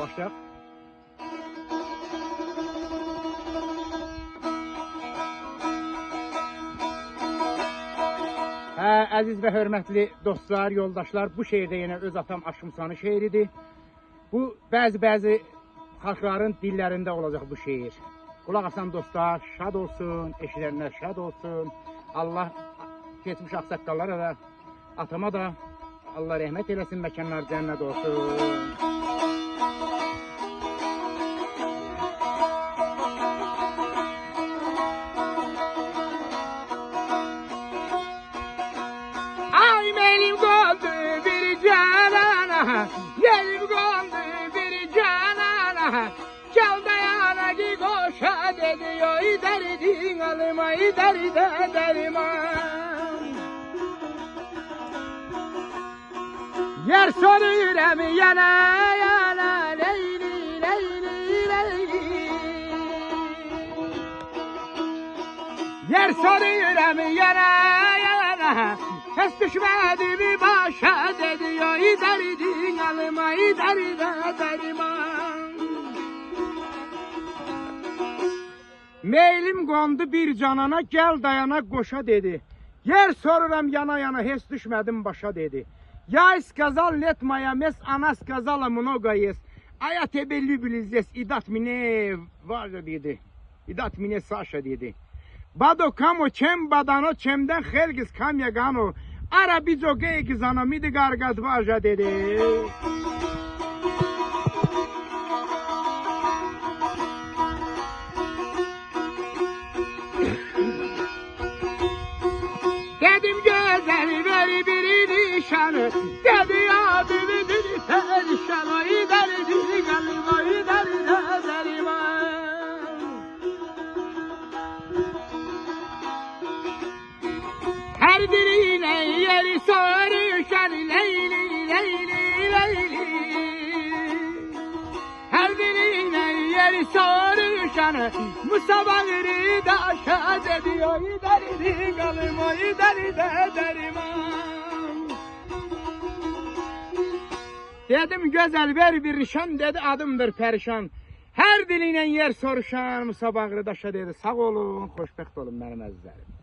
Başlayaq. Əziz və hörmətli dostlar, yoldaşlar, bu şeirdə yenə öz atam Aşımsanı şeiridir. Bu, bəzi xalqların dillərində olacaq bu şeir. Qulaq asan dostlar, şad olsun, eşidənlər şad olsun. Allah keçmiş ağsaqqallara da, atama da Allah rəhmət eləsin, məkanlar cənnət olsun. Ay mənim qoldu bir canana, yerim qoldu bir canana, gel dayana ki qoşa dedi, oy dəridin alıma, dəridə dəriman. Yer soruram yana yana, leyli leyli leyli. Yer soruram yana yana, heç düşmədi mi başa dedi, oy dəridin alıma, dəridə dəriman. Meylim qondu bir canana, gel dayana qoşa dedi. Yer soruram yana yana, heç düşmədim başa dedi. Я сказал, нет моя месть, она сказала, много есть. А я тебе люблю здесь, и дать мне Важа dedi. И дать мне Саша dedi. Бадо камо чем бадано, чемден хелгис кам ягано. Араби джоге гизано, миди гаргаз Важа dedi. Dedim güzel ver bir nişanı, dedi abimidir perişan, oy derdi galim, oy derdi deriman. Her birine yeri soruşan, leyli leyli leyli. Her birine yeri soruşan, musabagri da aşağı dedi, oy derdi galim, oy derdi deriman. Dedim güzel ver bir nişan, dedi adımdır perişan. Her diline yer soruşan, musabagri daşa dedi, sağ olun, xoşbəxt olun mənim əzizlərim.